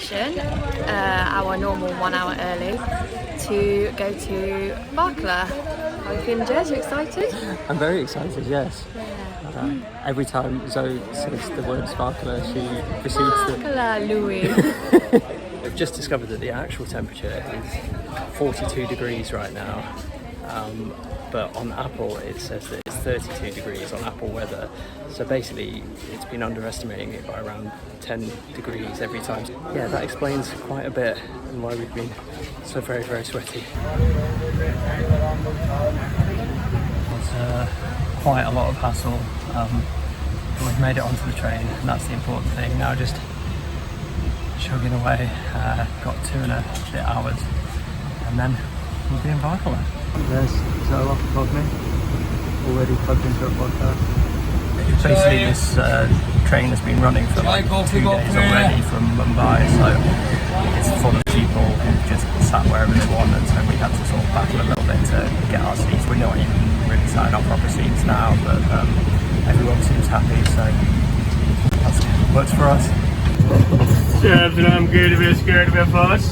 station, our normal 1 hour early, to go to Varkala. How are you feeling, Jez? You excited? I'm very excited, yes. Every time Zoe says the word Varkala, she proceeds Varkala, Louis. We've just discovered that the actual temperature is 42 degrees right now. But on Apple it says that it's 32 degrees on Apple weather, so basically it's been underestimating it by around 10 degrees every time. Yeah, that explains quite a bit and why we've been so very, very sweaty. It's quite a lot of hassle, but we've made it onto the train and that's the important thing. Now just chugging away, got 2.5 hours and then we'll be in Varkala. There's Zoe up above me, already plugged into a podcast. Basically this train has been running for like 2 days already from Mumbai, so it's full of people who just sat wherever they want, and so we had to sort of battle a little bit to get our seats. We're not even really sat in our proper seats now, but everyone seems happy, so that works for us. I'm good to be scared of it, boss.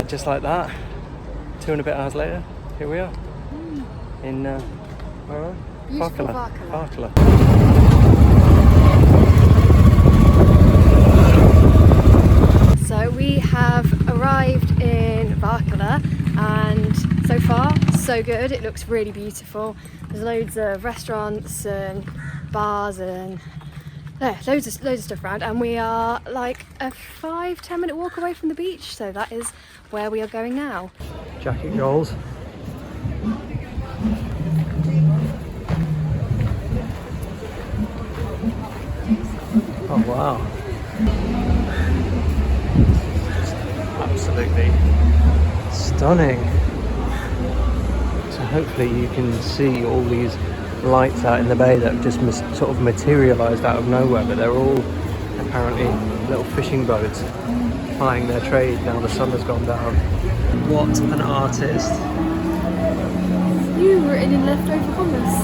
Just like that, 2.5 hours later, here we are in where are we? Varkala. So we have arrived in Varkala, and so far so good. It looks really beautiful. There's loads of restaurants and bars and loads of stuff around, and we are like a 5-10 minute walk away from the beach, so that is where we are going now. Jacket goals. Oh wow. Absolutely stunning. So hopefully you can see all these lights out in the bay that have just sort of materialised out of nowhere, but they're all apparently little fishing boats plying their trade now the sun has gone down. What an artist. You written in leftover comments.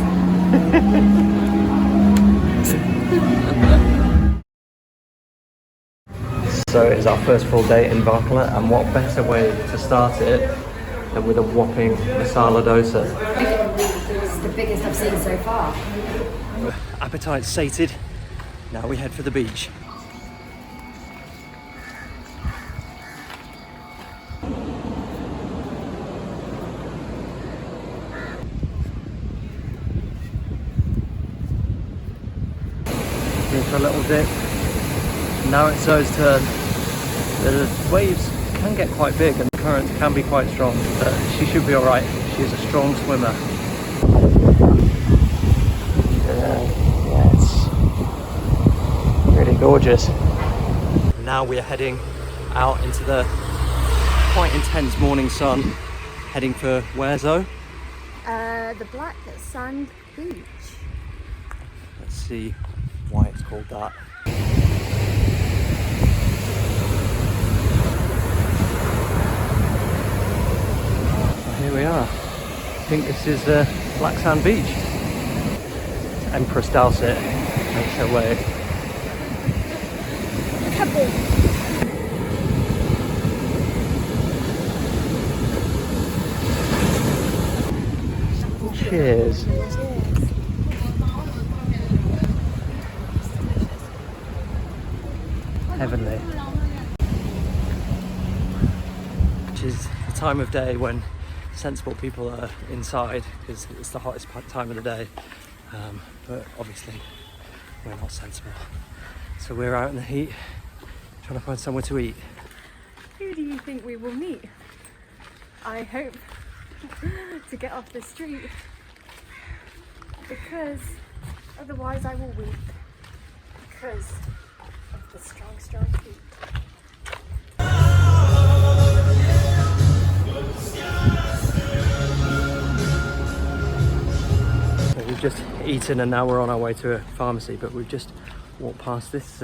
So it's our first full day in Varkala, and what better way to start it than with a whopping masala dosa. It's the biggest I've seen so far. Appetite sated, now we head for the beach. In for a little dip. Now it's Zoe's turn. The waves can get quite big and the currents can be quite strong, but she should be alright. She's a strong swimmer. Yeah, it's really gorgeous. Now we are heading out into the quite intense morning sun, heading for where, Zoe? The Black Sand Beach. Let's see why it's called that. Here we are. I think this is Black Sand Beach. Empress Dowsett makes her way. Cheers. Heavenly. Which is the time of day when sensible people are inside because it's the hottest time of the day, but obviously we're not sensible, so we're out in the heat trying to find somewhere to eat. Who do you think we will meet? I hope to get off the street, because otherwise I will weep because of the strong heat. We've just eaten and now we're on our way to a pharmacy, but we've just walked past this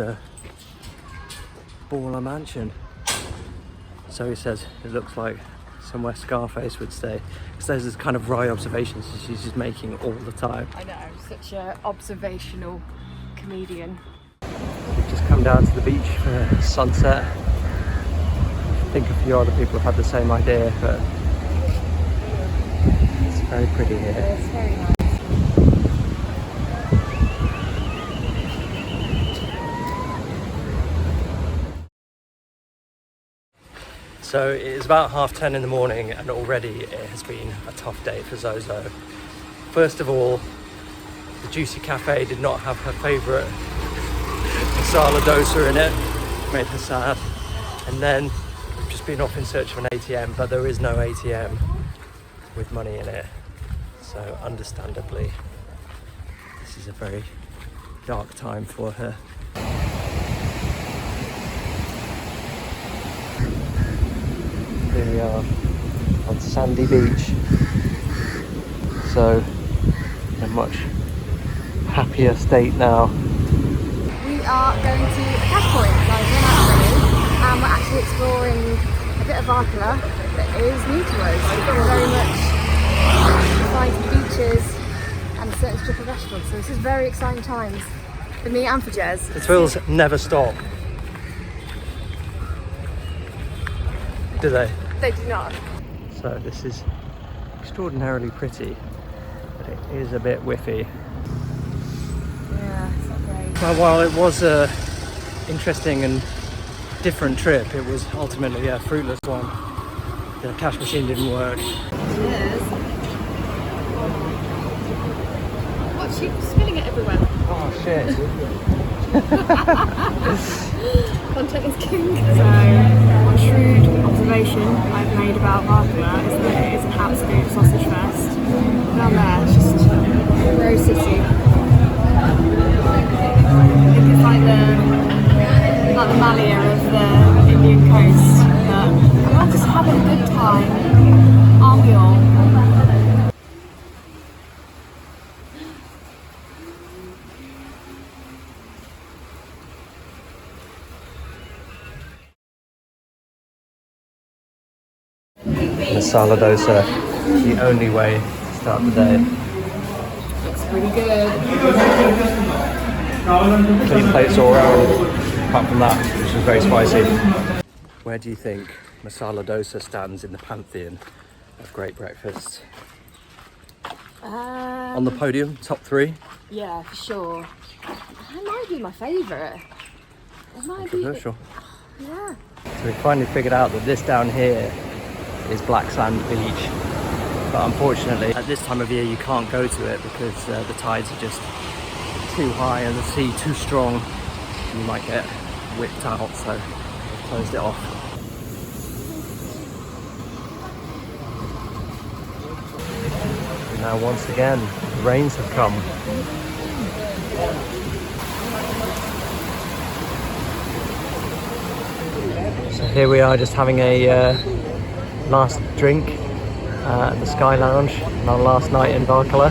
baller mansion. So he says it looks like somewhere Scarface would stay. Because those are the kind of wry observations she's just making all the time. I know, such an observational comedian. We've just come down to the beach for sunset. I think a few other people have had the same idea, but it's very pretty here. It's very nice. So it is about 10:30 in the morning, and already it has been a tough day for Zozo. First of all, the Juicy Cafe did not have her favourite masala dosa in it, made her sad. And then we've just been off in search of an ATM, but there is no ATM with money in it. So understandably, this is a very dark time for her. Here we are on Sandy Beach, so in a much happier state now. We are going to a cash point, guys, we're not really, and we're actually exploring a bit of Varkala that is new to us. We're very much trying to beaches and a certain strip of restaurants, so this is very exciting times for me and for Jez. The thrills never stop, do they? They do not. So this is extraordinarily pretty, but it is a bit whiffy. Yeah, it's not great. Well, while it was a interesting and different trip, it was ultimately a fruitless one. The cash machine didn't work. Cheers. What's she spilling it everywhere? Oh shit. Content is king. So, one shrewd observation I've made about Varkala is that it is an absolute sausage fest. Down there, it's just Rose City. I think it's like the Malia of the Indian coast. But everyone's just having a good time, aren't we all? Masala dosa, the only way to start the day. Looks pretty good. Clean plates all around, apart from that, which was very spicy. Where do you think masala dosa stands in the pantheon of great breakfasts? On the podium, top 3? Yeah, for sure. That might be my favourite. It might be. Controversial. Yeah. So we finally figured out that this down here is Black Sand Beach, but unfortunately at this time of year you can't go to it because the tides are just too high and the sea too strong. You might get whipped out, so we've closed it off. And now once again the rains have come. So here we are, just having a last drink at the Sky Lounge on our last night in Varkala.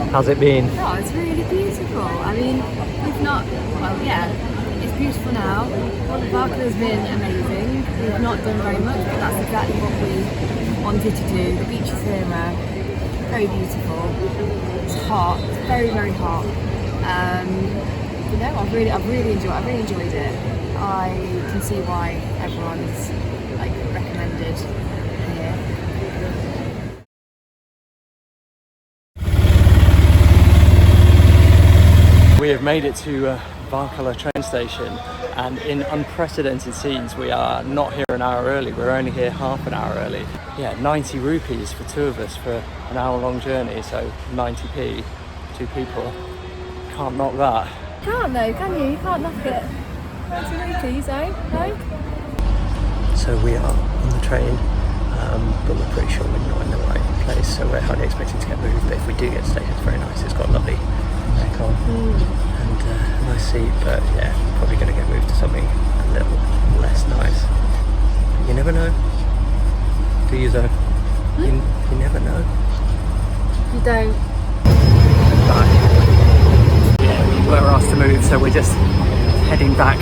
How's it been? Oh, it's really beautiful. I mean, we've not, well, yeah, it's beautiful now. Varkala's been amazing. We've not done very much, but that's exactly what we wanted to do. The beaches here are very beautiful. It's hot. It's very, very hot. You know, I've really enjoyed it. I can see why everyone's like recommended here. We have made it to Varkala train station, and in unprecedented scenes we are not here an hour early, we're only here half an hour early. Yeah, 90 rupees for 2 of us for an hour-long journey, so 90p, 2 people. Can't knock that. Can't though, can you? You can't knock it. 90 rupees, eh? No? So we are on the train, but we're pretty sure we're not in the right place, so we're hardly expecting to get moved, but if we do get stayed, it's very nice. It's got lovely aircon and a nice seat, but yeah, probably going to get moved to something a little less nice. But you never know, do you though? You never know. You don't. Yeah, we were asked to move, so we're just heading back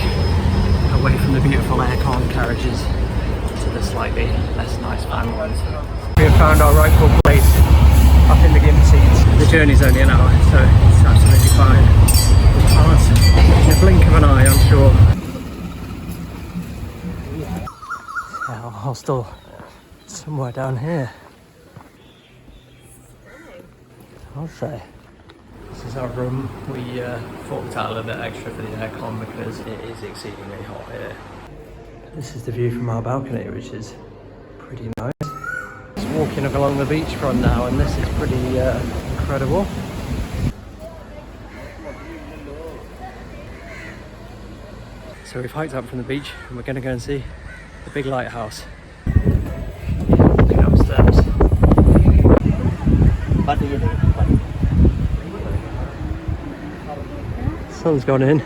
away from the beautiful aircon carriages to the slightly less nice van ones. We have found our rightful place up in the gimp seats. The journey's only an hour, so it's absolutely fine. We'll pass in a blink of an eye, I'm sure. Yeah, our hostel somewhere down here. I'll say. This is our room. We forked out a little bit extra for the aircon because it is exceedingly hot here. This is the view from our balcony, which is pretty nice. Just walking along the beachfront now, and this is pretty incredible. So we've hiked up from the beach and we're going to go and see the big lighthouse. Walking upstairs. Sun's gone in.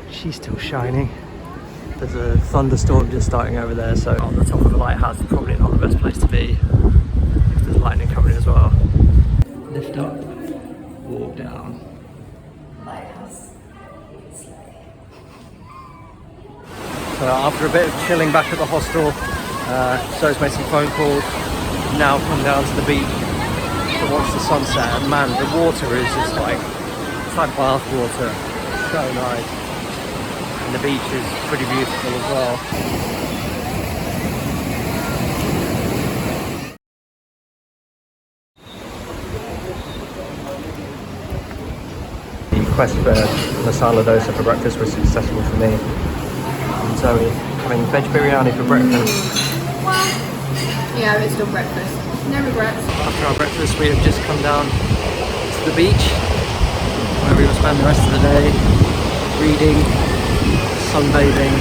She's still shining. There's a thunderstorm just starting over there, so on the top of the lighthouse is probably not the best place to be. There's lightning coming as well. Lift up, walk down. Lighthouse. So after a bit of chilling back at the hostel, Zoe's made some phone calls. Now come down to the beach to watch the sunset, and man, the water is just like, it's like bath water. So nice. And the beach is pretty beautiful as well. The quest for masala dosa for breakfast was successful for me. And Zoe having veg biryani for breakfast. Yeah, it's still breakfast. No regrets. After our breakfast, we have just come down to the beach, where we will spend the rest of the day reading, sunbathing,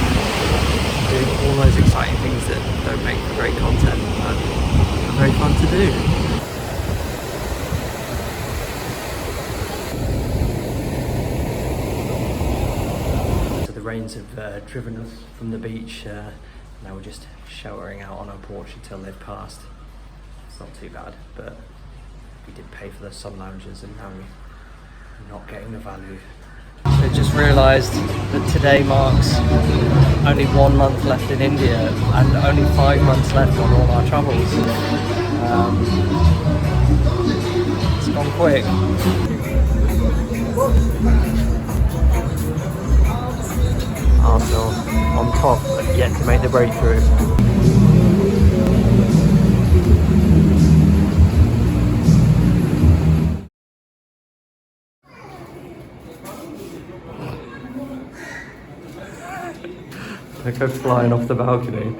doing all those exciting things that don't make for great content, but are very fun to do. So the rains have driven us from the beach. Now we're just showering out on our porch until they've passed. It's not too bad, but we did pay for the sun loungers and now we're not getting the value. So just realised that today marks only 1 month left in India and only 5 months left on all our travels. It's gone quick. Arsenal on top, but yet to make the breakthrough. I go flying off the balcony.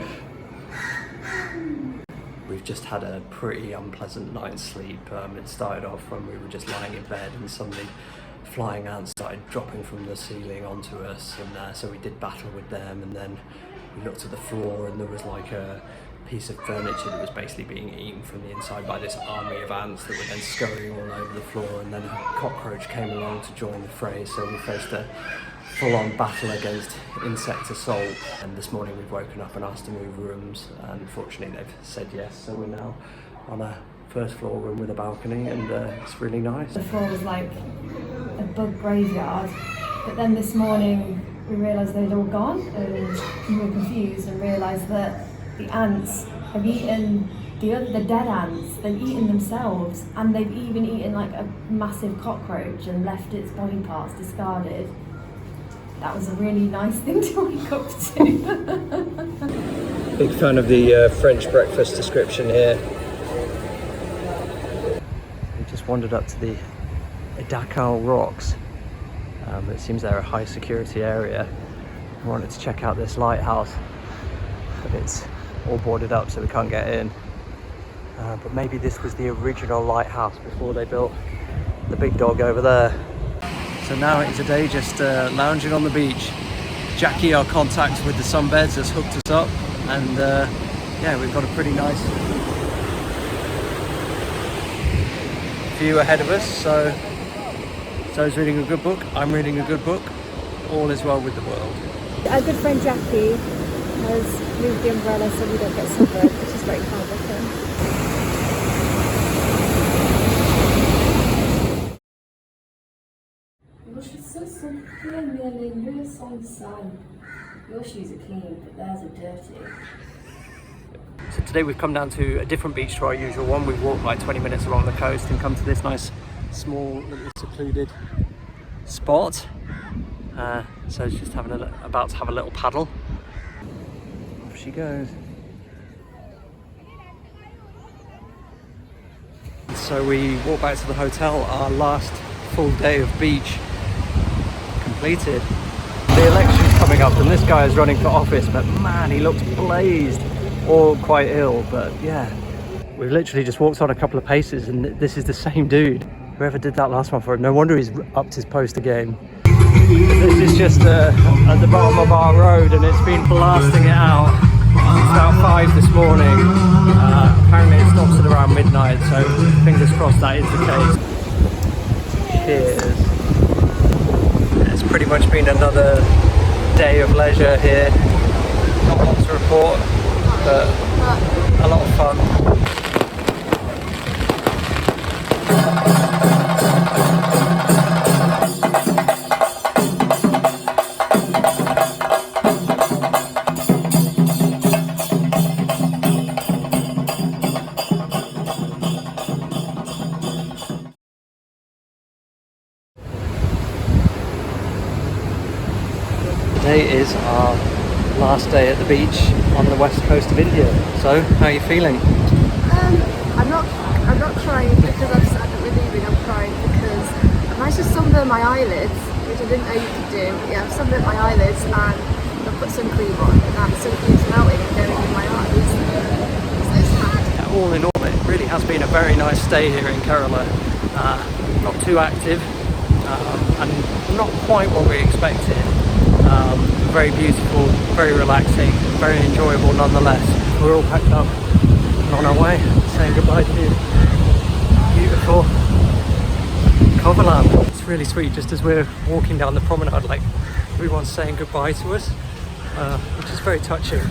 We've just had a pretty unpleasant night's sleep. It started off when we were just lying in bed and suddenly flying ants started dropping from the ceiling onto us, and so we did battle with them, and then we looked at the floor and there was like a piece of furniture that was basically being eaten from the inside by this army of ants that were then scurrying all over the floor, and then a cockroach came along to join the fray, so we faced a full-on battle against insect assault. And this morning we've woken up and asked to move rooms, and fortunately they've said yes, so we're now on a first floor room with a balcony, and it's really nice. The floor was like a bug graveyard, but then this morning we realised they'd all gone, and we were confused and realised that the ants have eaten the dead ants. They've eaten themselves, and they've even eaten like a massive cockroach and left its body parts discarded. That was a really nice thing to wake up to. Big fan of the French breakfast description here. We just wandered up to the Dakal Rocks. It seems they're a high security area. We wanted to check out this lighthouse, but it's all boarded up so we can't get in. But maybe this was the original lighthouse before they built the big dog over there. So now it's a day just lounging on the beach. Jackie, our contact with the sunbeds, has hooked us up, and yeah, we've got a pretty nice view ahead of us. So Zoe's reading a good book, I'm reading a good book. All is well with the world. Our good friend Jackie has moved the umbrella so we don't get sunburned, which is very kind of him. Your shoes are clean, but theirs are dirty. So today we've come down to a different beach to our usual one. We've walked like 20 minutes along the coast and come to this nice, small, little secluded spot. So it's just about to have a little paddle. Off she goes. So we walk back to the hotel. Our last full day of beach completed. The election's coming up and this guy is running for office, but man, he looks blazed. Or quite ill, but yeah. We've literally just walked on a couple of paces and this is the same dude. Whoever did that last one for him, no wonder he's upped his post again. This is just at the bottom of our road and it's been blasting it out. It's about 5 this morning. Apparently it stops at around midnight, so fingers crossed that is the case. Cheers. It's pretty much been another day of leisure here. Not a lot to report, but a lot of fun. Today is our last day at the beach on the west coast of India. So, how are you feeling? I'm not crying because I'm sad that we're leaving. I'm crying because I managed to sunburn my eyelids, which I didn't know you could do. Yeah, I've sunburnt my eyelids and I've put sun cream on, and now the sun cream's melting and going in my eyes. So sad. Yeah, all in all, it really has been a very nice stay here in Kerala. Not too active, and not quite what we expected. Very beautiful, very relaxing, very enjoyable nonetheless. We're all packed up and on our way, saying goodbye to beautiful Kovalam. It's really sweet, just as we're walking down the promenade, like everyone's saying goodbye to us, which is very touching.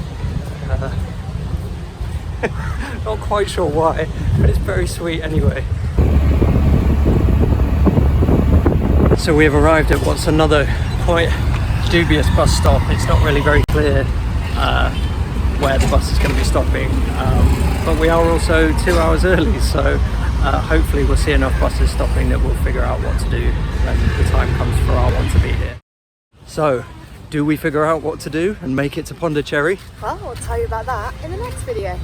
Not quite sure why, but it's very sweet anyway. So we have arrived at what's another quite dubious bus stop. It's not really very clear where the bus is going to be stopping, but we are also 2 hours early, so hopefully we'll see enough buses stopping that we'll figure out what to do when the time comes for our one to be here. So, do we figure out what to do and make it to Pondicherry? Well, I'll tell you about that in the next video.